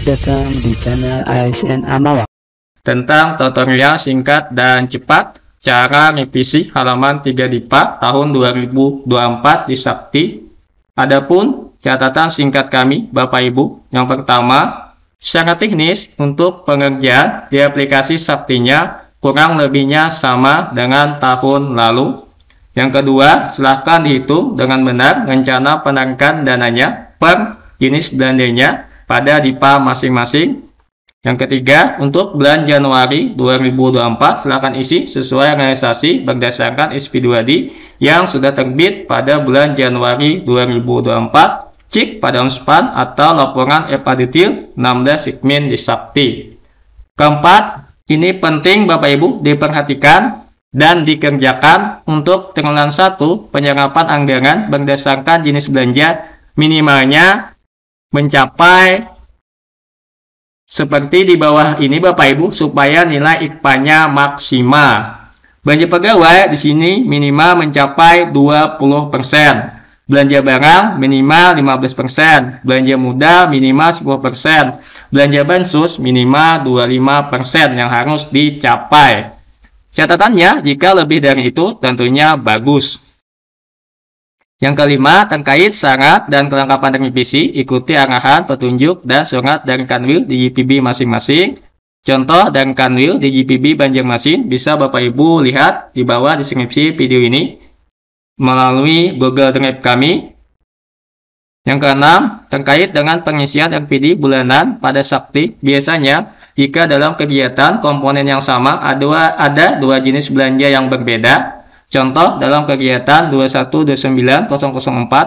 Selamat datang di channel ASN Amawa. Tentang tutorial singkat dan cepat cara revisi halaman 3 DIPA tahun 2024 di Sakti. Adapun catatan singkat kami Bapak Ibu, yang pertama, secara teknis untuk pengerjaan di aplikasi Saktinya kurang lebihnya sama dengan tahun lalu. Yang kedua, silahkan dihitung dengan benar rencana penarikan dananya per jenis belanjanya pada DIPA masing-masing. Yang ketiga, untuk bulan Januari 2024, silakan isi sesuai realisasi berdasarkan SP2D yang sudah terbit pada bulan Januari 2024. Cek pada unspan atau laporan EPA detail 16 segmen di Sakti. Keempat, ini penting Bapak Ibu diperhatikan dan dikerjakan untuk triwulan 1 penyerapan anggaran berdasarkan jenis belanja minimalnya mencapai seperti di bawah ini Bapak Ibu supaya nilai IKPA-nya maksimal. Belanja pegawai di sini minimal mencapai 20%. Belanja barang minimal 15%. Belanja muda minimal 10%. Belanja bansos minimal 25% yang harus dicapai. Catatannya, jika lebih dari itu tentunya bagus. Yang kelima, terkait syarat dan kelengkapan revisi, ikuti arahan, petunjuk, dan surat dari Kanwil di GPB masing-masing. Contoh dari Kanwil di GPB Banjarmasin bisa Bapak Ibu lihat di bawah deskripsi video ini melalui Google Drive kami. Yang keenam, terkait dengan pengisian RPD bulanan pada Sakti, biasanya jika dalam kegiatan komponen yang sama ada dua jenis belanja yang berbeda. Contoh, dalam kegiatan 21-29-004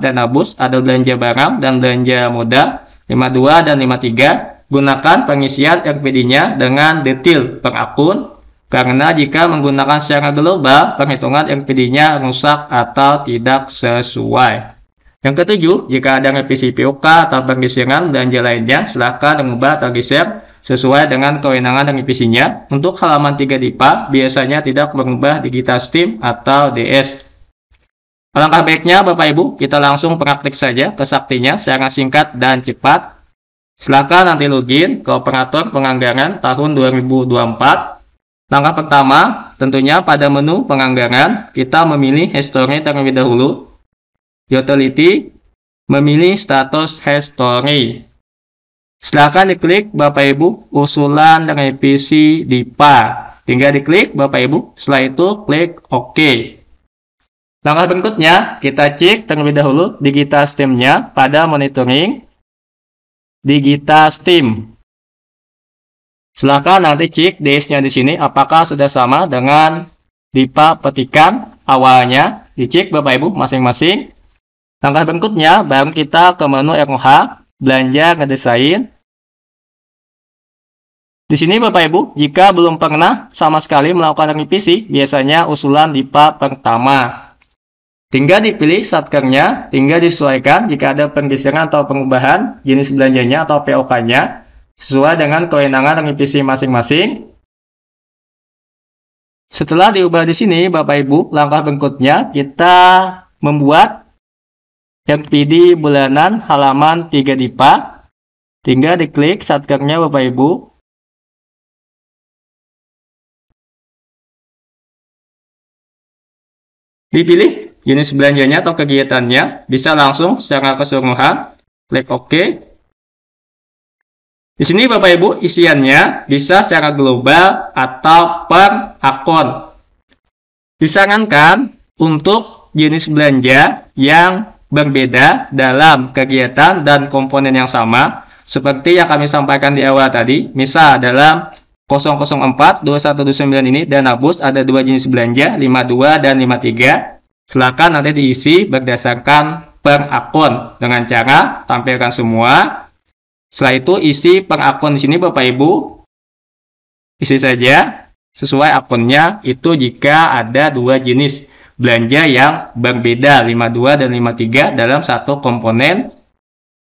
dan Abus ada belanja barang dan belanja modal 52 dan 53. Gunakan pengisian RPD-nya dengan detail per akun, karena jika menggunakan secara global, perhitungan RPD-nya rusak atau tidak sesuai. Yang ketujuh, jika ada revisi POK atau pergeseran belanja lainnya, silakan mengubah atau geser sesuai dengan kewenangan revisinya. Untuk halaman 3 DIPA, biasanya tidak mengubah digital Steam atau DS. Alangkah baiknya Bapak Ibu, kita langsung praktik saja ke Saktinya secara singkat dan cepat. Silakan nanti login ke operator penganggaran tahun 2024. Langkah pertama, tentunya pada menu penganggaran, kita memilih history terlebih dahulu. Utility, memilih status history. Silakan diklik Bapak Ibu usulan revisi DIPA. Tinggal diklik Bapak Ibu, setelah itu klik OK. Langkah berikutnya, kita cek terlebih dahulu digital Steam-nya pada monitoring digital Steam. Silakan nanti cek DS-nya di sini apakah sudah sama dengan DIPA petikan awalnya. Dicek Bapak Ibu masing-masing. Langkah berikutnya, baru kita ke menu ROH, belanja ngedesain. Di sini Bapak Ibu, jika belum pernah sama sekali melakukan revisi, biasanya usulan DIPA pertama. Tinggal dipilih satkernya, tinggal disesuaikan jika ada pergeseran atau perubahan jenis belanjanya atau POK-nya, sesuai dengan kewenangan revisi masing-masing. Setelah diubah di sini, Bapak Ibu, langkah berikutnya kita membuat RPD bulanan halaman 3 DIPA. Tinggal diklik satkernya Bapak Ibu. Dipilih jenis belanjanya atau kegiatannya, bisa langsung secara keseluruhan, klik OK. Di sini Bapak Ibu isiannya bisa secara global atau per akun. Disarankan untuk jenis belanja yang berbeda dalam kegiatan dan komponen yang sama, seperti yang kami sampaikan di awal tadi. Misal dalam 004 2129 ini dan Abus ada dua jenis belanja 52 dan 53. Silakan nanti diisi berdasarkan per akun dengan cara tampilkan semua. Setelah itu isi per akun di sini Bapak Ibu isi saja sesuai akunnya itu jika ada dua jenis belanja yang berbeda 52 dan 53 dalam satu komponen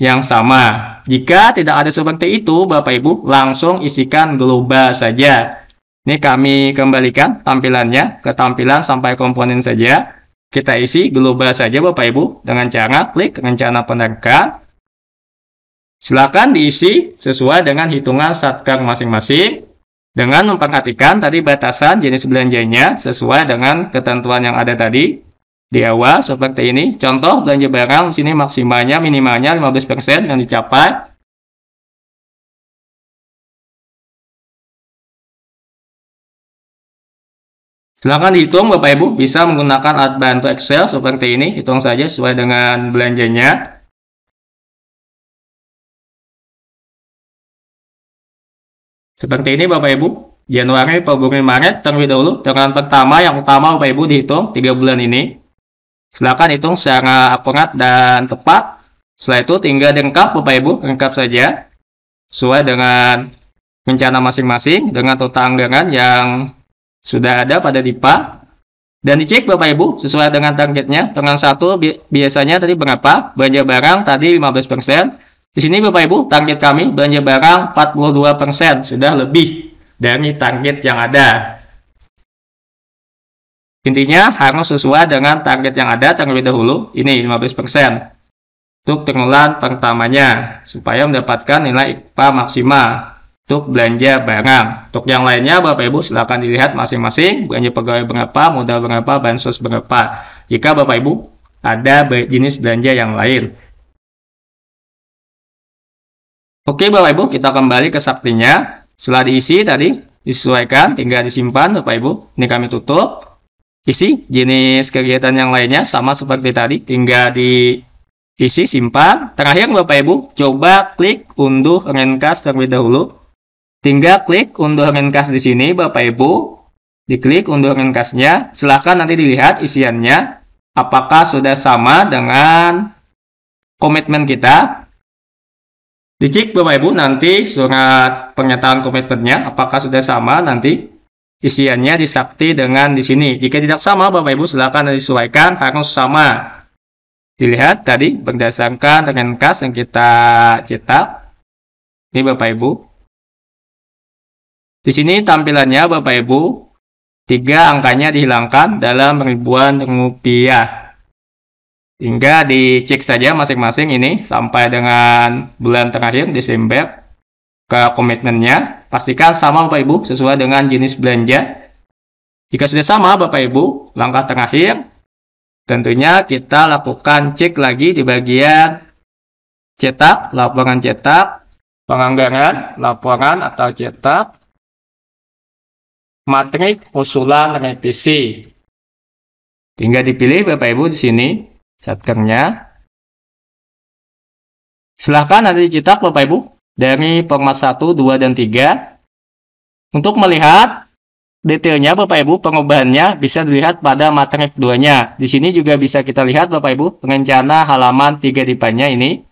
yang sama. Jika tidak ada seperti itu Bapak Ibu langsung isikan global saja. Ini kami kembalikan tampilannya ke tampilan sampai komponen saja. Kita isi global saja Bapak Ibu dengan cara klik rencana penarikan. Silakan diisi sesuai dengan hitungan satker masing-masing dengan memperhatikan tadi batasan jenis belanjanya sesuai dengan ketentuan yang ada tadi di awal seperti ini. Contoh belanja barang di sini maksimalnya minimalnya 15% yang dicapai. Silakan dihitung Bapak Ibu, bisa menggunakan alat bantu Excel seperti ini, hitung saja sesuai dengan belanjanya. Seperti ini Bapak Ibu, Januari, Februari, Maret terlebih dahulu. Dengan pertama yang utama Bapak Ibu dihitung 3 bulan ini. Silakan hitung secara akurat dan tepat. Setelah itu tinggal dilengkap Bapak Ibu, lengkap saja sesuai dengan rencana masing-masing dengan total anggaran yang sudah ada pada DIPA. Dan dicek Bapak Ibu sesuai dengan targetnya. Tanggal 1 biasanya tadi berapa? Belanja barang tadi 15%. Di sini Bapak Ibu, target kami belanja barang 42%, sudah lebih dari target yang ada. Intinya harus sesuai dengan target yang ada terlebih dahulu. Ini 15% untuk triwulan pertamanya supaya mendapatkan nilai IPA maksimal untuk belanja barang. Untuk yang lainnya Bapak Ibu silakan dilihat masing-masing, belanja pegawai berapa, modal berapa, bansos berapa. Jika Bapak Ibu ada jenis belanja yang lain. Oke Bapak Ibu, kita kembali ke saktinya. Setelah diisi tadi, disesuaikan, tinggal disimpan Bapak Ibu. Ini kami tutup. Isi jenis kegiatan yang lainnya sama seperti tadi, tinggal diisi, simpan. Terakhir Bapak Ibu, coba klik unduh Renkas terlebih dahulu. Tinggal klik unduh Renkas di sini Bapak Ibu. Diklik unduh Renkasnya. Silahkan nanti dilihat isiannya. Apakah sudah sama dengan komitmen kita. Dicek Bapak Ibu nanti surat pernyataan komitmennya apakah sudah sama nanti isiannya disakti dengan di sini. Jika tidak sama Bapak Ibu silakan disesuaikan harus sama. Dilihat tadi berdasarkan Renkas yang kita cetak. Ini Bapak Ibu. Di sini tampilannya Bapak Ibu 3 angkanya dihilangkan dalam ribuan rupiah. Hingga dicek saja masing-masing ini sampai dengan bulan terakhir Desember ke komitmennya. Pastikan sama Bapak Ibu sesuai dengan jenis belanja. Jika sudah sama Bapak Ibu, langkah terakhir tentunya kita lakukan cek lagi di bagian cetak, laporan cetak, penganggaran, laporan atau cetak, matrik usulan revisi. Tinggal dipilih Bapak Ibu di sini. Satkernya. Silahkan nanti dicetak Bapak Ibu dari format 1, 2, dan 3. Untuk melihat detailnya Bapak Ibu, pengubahannya bisa dilihat pada materi keduanya. Di sini juga bisa kita lihat Bapak Ibu, rencana halaman 3 DIPA-nya ini.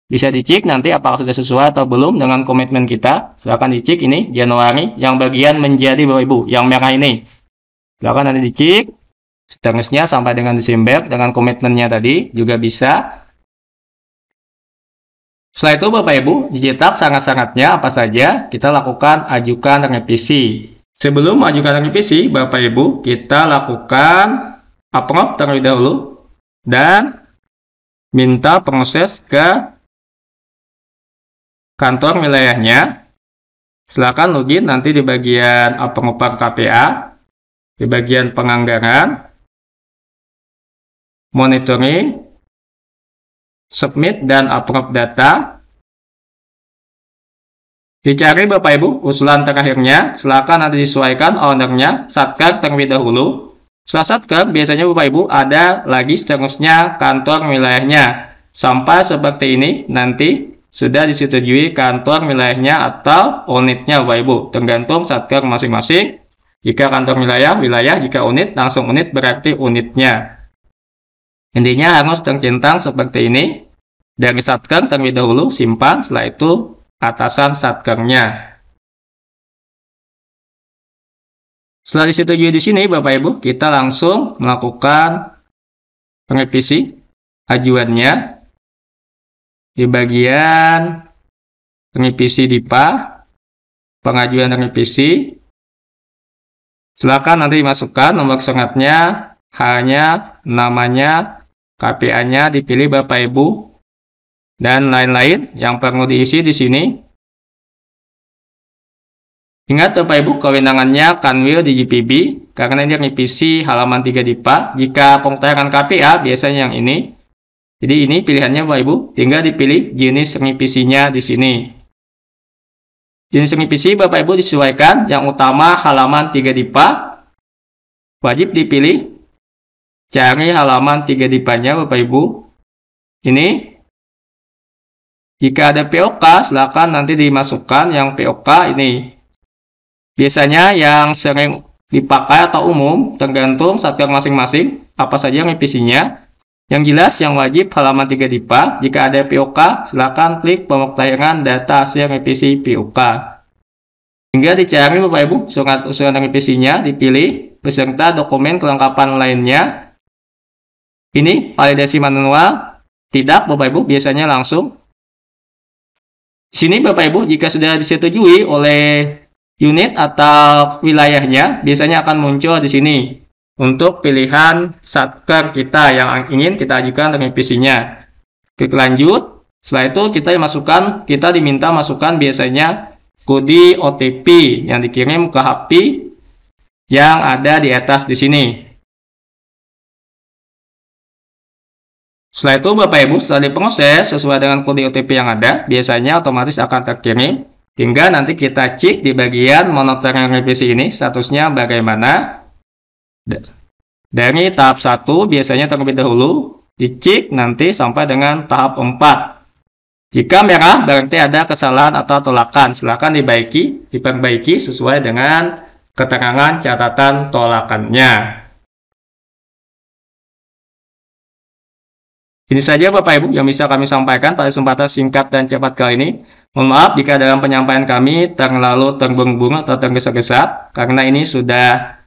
Bisa dicek nanti apakah sudah sesuai atau belum dengan komitmen kita. Silahkan dicek ini Januari, yang bagian menjadi Bapak Ibu, yang merah ini. Silahkan nanti dicek. Seterusnya sampai dengan Desember dengan komitmennya tadi juga bisa. Setelah itu Bapak Ibu dicetak syarat-syaratnya apa saja kita lakukan ajukan revisi. Sebelum mengajukan revisi Bapak Ibu kita lakukan approve terlebih dahulu dan minta proses ke kantor wilayahnya. Silakan login nanti di bagian approval KPA, di bagian penganggaran, monitoring, submit, dan approve data. Dicari Bapak Ibu usulan terakhirnya, silakan nanti disesuaikan ownernya, satker terlebih dahulu. Setelah satker, biasanya Bapak Ibu ada lagi seterusnya kantor wilayahnya. Sampai seperti ini, nanti sudah disetujui kantor wilayahnya atau unitnya Bapak Ibu. Tergantung satker masing-masing. Jika kantor wilayah, jika unit, langsung unit berarti unitnya. Intinya harus tercentang seperti ini. Dari satker terlebih dahulu, simpan, setelah itu atasan satkernya. Setelah disetujui di sini, Bapak Ibu, kita langsung melakukan revisi ajuannya di bagian revisi DIPA, pengajuan revisi. Silakan nanti dimasukkan nomor syaratnya, hanya namanya, KPA-nya dipilih Bapak Ibu, dan lain-lain yang perlu diisi di sini. Ingat Bapak Ibu, kewenangannya Kanwil di GPB, karena ini revisi halaman 3 DIPA. Jika pemutaran KPA, biasanya yang ini. Jadi ini pilihannya Bapak Ibu, tinggal dipilih jenis revisinya di sini. Jenis revisi Bapak Ibu disesuaikan, yang utama halaman 3 DIPA, wajib dipilih. Cari halaman 3 DIPA-nya Bapak Ibu. Ini. Jika ada POK, silakan nanti dimasukkan yang POK ini. Biasanya yang sering dipakai atau umum, tergantung satker masing-masing, apa saja revisinya. Yang jelas, yang wajib halaman 3 DIPA. Jika ada POK, silakan klik pemutaran data hasil revisi POK. Hingga dicari Bapak Ibu, surat usulan revisinya dipilih, beserta dokumen kelengkapan lainnya. Ini validasi manual, tidak Bapak Ibu, biasanya langsung. Di sini Bapak Ibu, jika sudah disetujui oleh unit atau wilayahnya, biasanya akan muncul di sini untuk pilihan satker kita yang ingin kita ajukan revisinya. Klik lanjut. Setelah itu kita diminta masukkan biasanya kode OTP yang dikirim ke HP yang ada di atas di sini. Setelah itu Bapak Ibu, setelah diproses sesuai dengan kode OTP yang ada, biasanya otomatis akan terkirim. Hingga nanti kita cek di bagian monitoring revisi ini statusnya bagaimana. Dari tahap 1 biasanya terlebih dahulu dicek nanti sampai dengan tahap 4. Jika merah berarti ada kesalahan atau tolakan, silakan diperbaiki sesuai dengan keterangan catatan tolakannya. Ini saja Bapak Ibu yang bisa kami sampaikan pada kesempatan singkat dan cepat kali ini. Mohon maaf jika dalam penyampaian kami terlalu terburu-buru atau tergesa-gesa, karena ini sudah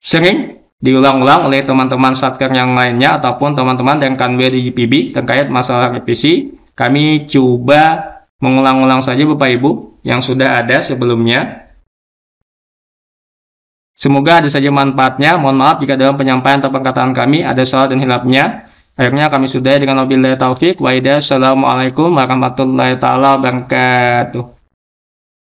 sering diulang-ulang oleh teman-teman satker yang lainnya ataupun teman-teman yang Kanwil di GPB terkait masalah revisi. Kami coba mengulang-ulang saja Bapak Ibu yang sudah ada sebelumnya. Semoga ada saja manfaatnya. Mohon maaf jika dalam penyampaian atau perkataan kami ada salah dan hilafnya. Akhirnya kami sudahi dengan wabillahi taufik wa hidayah. Assalamualaikum warahmatullahi wabarakatuh.